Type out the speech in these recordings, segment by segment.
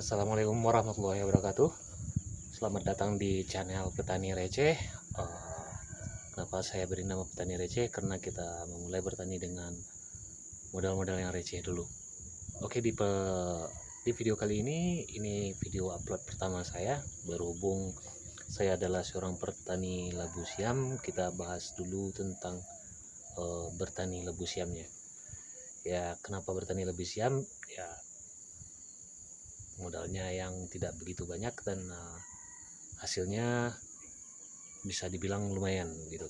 Assalamualaikum warahmatullahi wabarakatuh. Selamat datang di channel Petani Receh. Kenapa saya beri nama Petani Receh? Karena kita memulai bertani dengan modal-modal yang receh dulu. Oke, di video kali ini video upload pertama saya. Berhubung saya adalah seorang petani labu siam, kita bahas dulu tentang bertani labu siamnya. Ya, kenapa bertani labu siam? Ya, modalnya yang tidak begitu banyak dan hasilnya bisa dibilang lumayan gitu.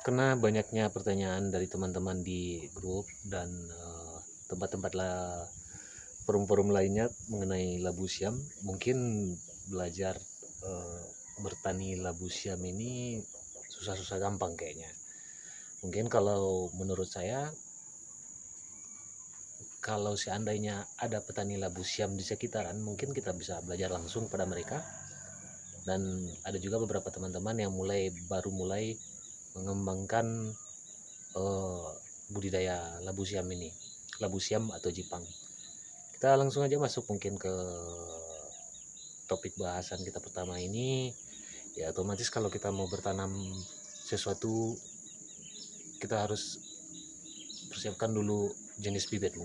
Karena banyaknya pertanyaan dari teman-teman di grup dan tempat-tempat forum-forum lainnya mengenai labu siam, mungkin belajar bertani labu siam ini susah-susah gampang kayaknya. Mungkin kalau menurut saya, kalau seandainya ada petani labu siam di sekitaran, mungkin kita bisa belajar langsung pada mereka. Dan ada juga beberapa teman-teman yang baru mulai mengembangkan budidaya labu siam ini, labu siam atau jipang. Kita langsung aja masuk mungkin ke topik bahasan kita pertama ini. Ya, otomatis kalau kita mau bertanam sesuatu, kita harus persiapkan dulu jenis bibit.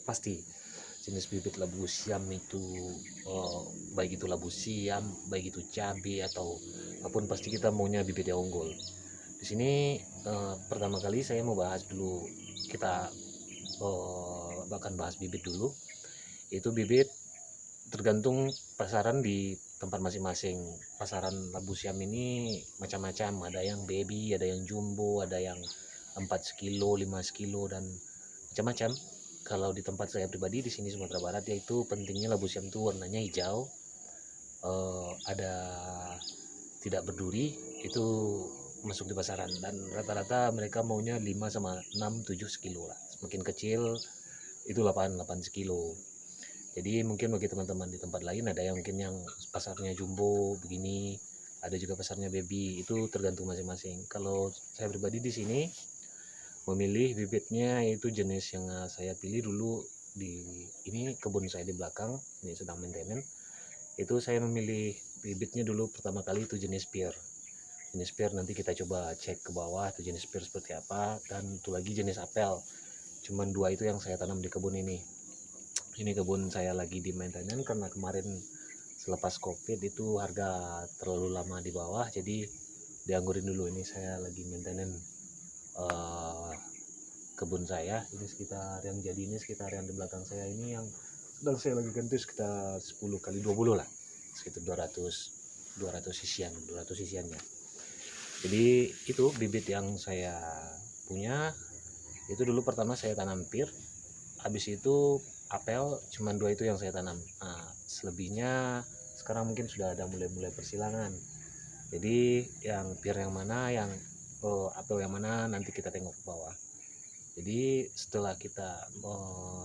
Pasti jenis bibit labu siam itu, baik itu labu siam, baik itu cabai atau apapun, pasti kita maunya bibit yang unggul. Di sini pertama kali saya mau bahas dulu, kita bahkan bahas bibit dulu. Itu bibit tergantung pasaran di tempat masing-masing. Pasaran labu siam ini macam-macam, ada yang baby, ada yang jumbo, ada yang 4 kilo, 5 kilo, dan macam-macam. Kalau di tempat saya pribadi di sini Sumatera Barat, yaitu pentingnya labu siam itu warnanya hijau, ada tidak berduri, itu masuk di pasaran, dan rata-rata mereka maunya 5 sama 6 7 sekilo lah. Semakin kecil itu 8 sekilo. Jadi mungkin bagi teman-teman di tempat lain ada yang mungkin yang pasarnya jumbo begini, ada juga pasarnya baby, itu tergantung masing-masing. Kalau saya pribadi di sini memilih bibitnya itu jenis yang saya pilih dulu. Ini kebun saya di belakang, ini sedang maintenance. Itu saya memilih bibitnya dulu pertama kali itu jenis pear. Jenis pear nanti kita coba cek ke bawah itu jenis pear seperti apa, dan itu lagi jenis apel. Cuman dua itu yang saya tanam di kebun ini. Ini kebun saya lagi di maintenance karena kemarin selepas covid itu harga terlalu lama di bawah, jadi dianggurin dulu. Ini saya lagi maintenance kebun saya. Ini sekitar yang jadi, ini sekitar yang di belakang saya ini yang sedang saya lagi ganti sekitar 10 kali 20 lah, sekitar 200 sisiannya. Jadi itu bibit yang saya punya. Itu dulu pertama saya tanam pear, habis itu apel, cuman dua itu yang saya tanam. Nah, selebihnya sekarang mungkin sudah ada mulai persilangan. Jadi yang pear yang mana, yang apel yang mana, nanti kita tengok ke bawah. Jadi setelah kita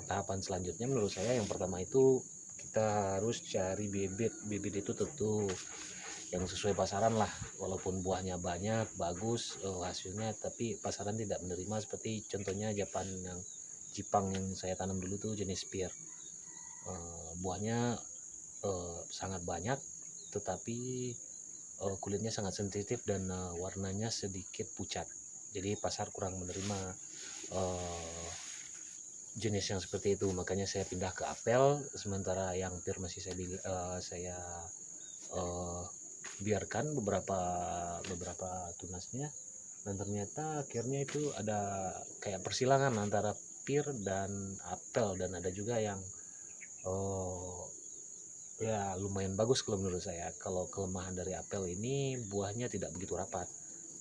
tahapan selanjutnya, menurut saya yang pertama itu kita harus cari bibit itu tentu yang sesuai pasaran lah. Walaupun buahnya banyak bagus hasilnya, tapi pasaran tidak menerima, seperti contohnya jipang yang saya tanam dulu tuh jenis pear. Buahnya sangat banyak, tetapi kulitnya sangat sensitif dan warnanya sedikit pucat. Jadi pasar kurang menerima jenis yang seperti itu. Makanya saya pindah ke apel, sementara yang pear masih saya biarkan beberapa tunasnya. Dan ternyata akhirnya itu ada kayak persilangan antara pear dan apel, dan ada juga yang ya lumayan bagus kalau menurut saya. Kalau kelemahan dari apel ini buahnya tidak begitu rapat.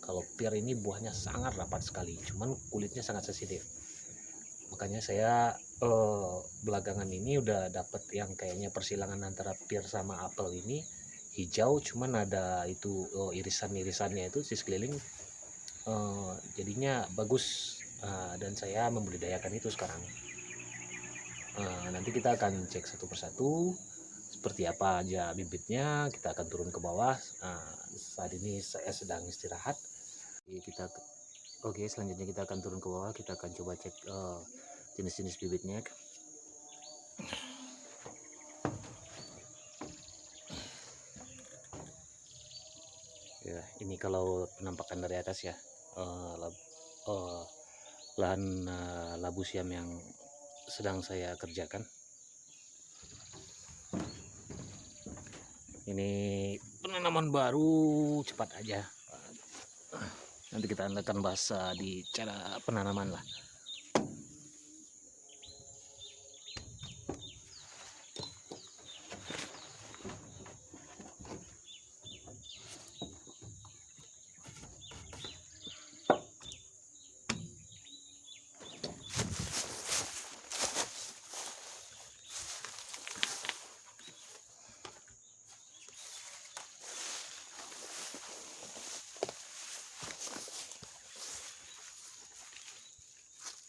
Kalau pear ini buahnya sangat rapat sekali, cuman kulitnya sangat sensitif. Makanya saya belakangan ini udah dapet yang kayaknya persilangan antara pear sama apel ini, hijau, cuman ada itu irisan-irisannya itu di sekeliling, jadinya bagus. Dan saya membudidayakan itu sekarang. Nanti kita akan cek satu persatu seperti apa aja bibitnya. Kita akan turun ke bawah. Saat ini saya sedang istirahat. Oke, selanjutnya kita akan turun ke bawah, kita akan coba cek jenis-jenis bibitnya. Ya, ini kalau penampakan dari atas ya, lahan labu siam yang sedang saya kerjakan. Ini penanaman baru, cepat aja. Nanti kita akan bahas di cara penanaman lah.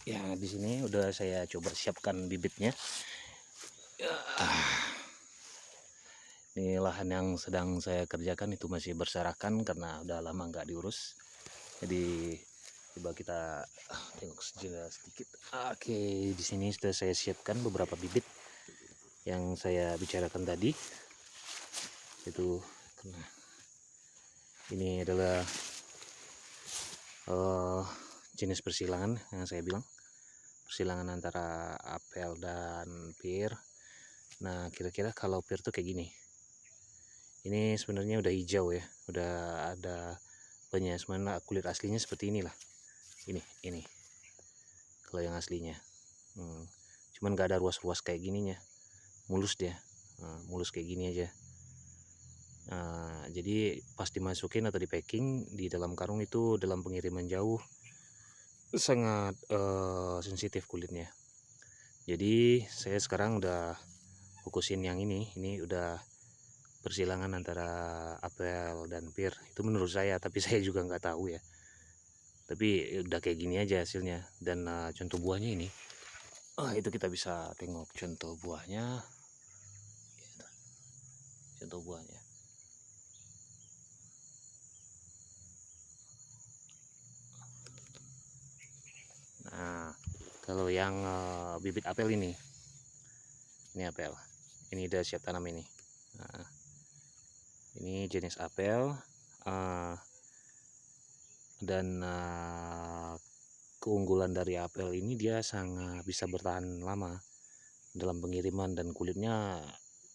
Ya, di sini udah saya coba siapkan bibitnya. Ini lahan yang sedang saya kerjakan itu masih berserakan karena udah lama nggak diurus. Jadi coba kita tengok sedikit. Oke, di sini sudah saya siapkan beberapa bibit yang saya bicarakan tadi. Itu ini adalah jenis persilangan yang saya bilang, persilangan antara apel dan pir. Nah, kira-kira kalau pir tuh kayak gini. Ini sebenarnya udah hijau ya, udah ada banyak. Sebenarnya kulit aslinya seperti inilah. Ini kalau yang aslinya. Cuman gak ada ruas-ruas kayak gininya, mulus dia. Mulus kayak gini aja. Jadi pas dimasukin atau di packing di dalam karung itu dalam pengiriman jauh sangat sensitif kulitnya. Jadi saya sekarang udah fokusin yang ini udah persilangan antara apel dan pir. Itu menurut saya, tapi saya juga nggak tahu ya. Tapi udah kayak gini aja hasilnya. Dan contoh buahnya ini, itu kita bisa tengok contoh buahnya. Contoh buahnya. Nah, kalau yang bibit apel ini apel. Ini udah siap tanam ini. Nah, ini jenis apel. Dan keunggulan dari apel ini dia sangat bisa bertahan lama dalam pengiriman dan kulitnya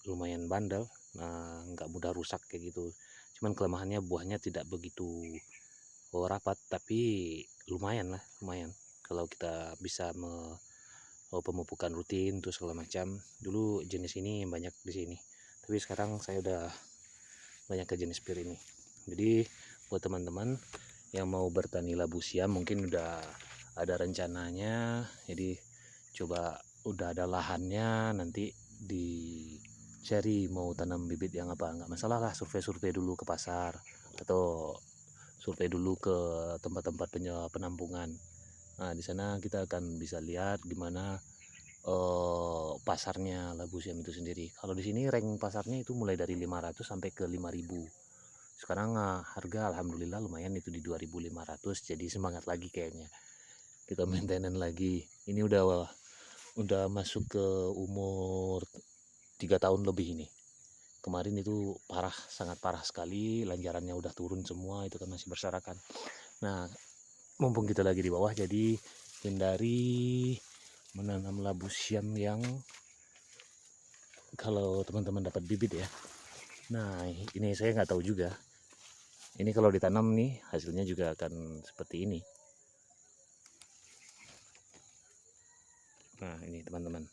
lumayan bandel, nggak mudah rusak kayak gitu. Cuman kelemahannya buahnya tidak begitu rapat, tapi lumayan kalau kita bisa pemupukan rutin terus segala macam. Dulu jenis ini banyak di sini, tapi sekarang saya udah banyak ke jenis pir ini. Jadi buat teman-teman yang mau bertani labu siam mungkin udah ada rencananya, jadi coba udah ada lahannya, nanti dicari mau tanam bibit yang apa, nggak masalah lah, survei dulu ke pasar atau survei dulu ke tempat-tempat penampungan. Nah, di sana kita akan bisa lihat gimana pasarnya labu siam itu sendiri. Kalau di sini rank pasarnya itu mulai dari 500 sampai ke 5000. Sekarang harga alhamdulillah lumayan itu di 2500. Jadi semangat lagi kayaknya kita maintenance lagi. Ini udah masuk ke umur 3 tahun lebih ini. Kemarin itu sangat parah sekali, lanjarannya udah turun semua, itu kan masih berserakan. Nah, mumpung kita lagi di bawah, jadi hindari menanam labu siam yang kalau teman-teman dapat bibit ya. Nah, ini saya nggak tahu juga. Ini kalau ditanam nih hasilnya juga akan seperti ini. Nah, ini teman-teman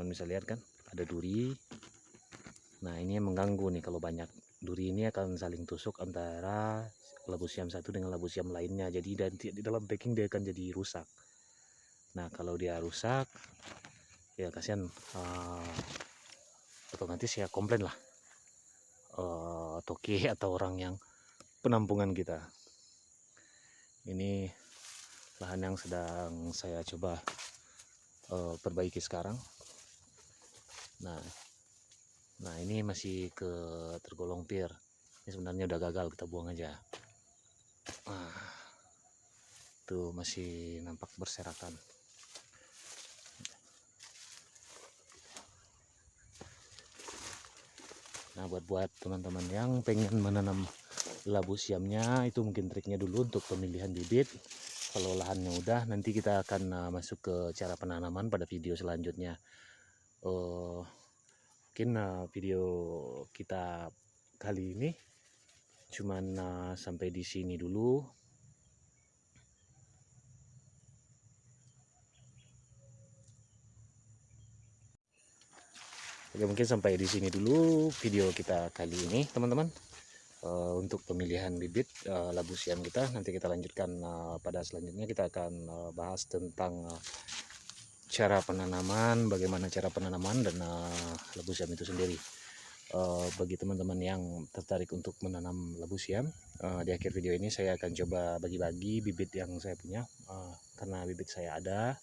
bisa lihat kan, ada duri. Nah, ini yang mengganggu nih, kalau banyak duri ini akan saling tusuk antara labu siam satu dengan labu siam lainnya. Jadi di dalam packing dia akan jadi rusak. Nah, kalau dia rusak ya kasihan, otomatis ya komplain lah toki atau orang yang penampungan kita. Ini lahan yang sedang saya coba perbaiki sekarang. Nah, ini masih tergolong pir. Ini sebenarnya udah gagal, kita buang aja. Tuh masih nampak berserakan. Nah, buat teman-teman yang pengen menanam labu siamnya, itu mungkin triknya dulu untuk pemilihan bibit. Kalau lahannya udah, nanti kita akan masuk ke cara penanaman pada video selanjutnya. Mungkin video kita kali ini cuman sampai di sini dulu. Oke, mungkin sampai di sini dulu video kita kali ini, teman-teman. Untuk pemilihan bibit labu siam kita, nanti kita lanjutkan pada selanjutnya. Kita akan bahas tentang cara penanaman, bagaimana cara penanaman dan labu siam itu sendiri. Bagi teman-teman yang tertarik untuk menanam labu siam, di akhir video ini saya akan coba bagi-bagi bibit yang saya punya, karena bibit saya ada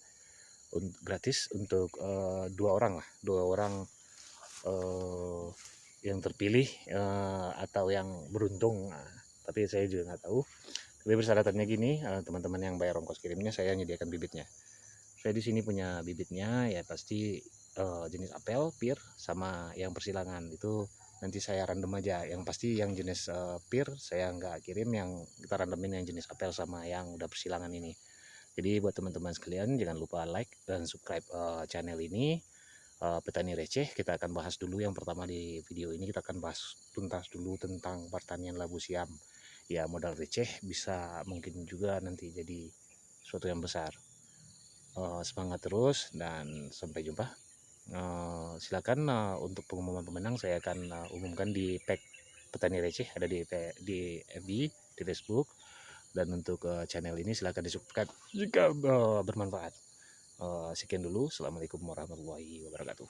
gratis untuk dua orang yang terpilih atau yang beruntung. Tapi saya juga nggak tahu. Tapi persyaratannya gini, teman-teman yang bayar ongkos kirimnya, saya menyediakan bibitnya. Saya di sini punya bibitnya, ya pasti jenis apel, pir, sama yang persilangan. Itu nanti saya random aja. Yang pasti yang jenis pir saya nggak kirim, yang kita randomin yang jenis apel sama yang udah persilangan ini. Jadi buat teman-teman sekalian, jangan lupa like dan subscribe channel ini. Petani receh, kita akan bahas dulu. Yang pertama di video ini kita akan bahas tuntas dulu tentang pertanian labu siam. Ya, modal receh bisa mungkin juga nanti jadi suatu yang besar. Semangat terus dan sampai jumpa. Silakan untuk pengumuman pemenang saya akan umumkan di pack petani receh, ada di FB, di Facebook. Dan untuk channel ini silakan di subscribe jika bermanfaat. Sekian dulu, assalamualaikum warahmatullahi wabarakatuh.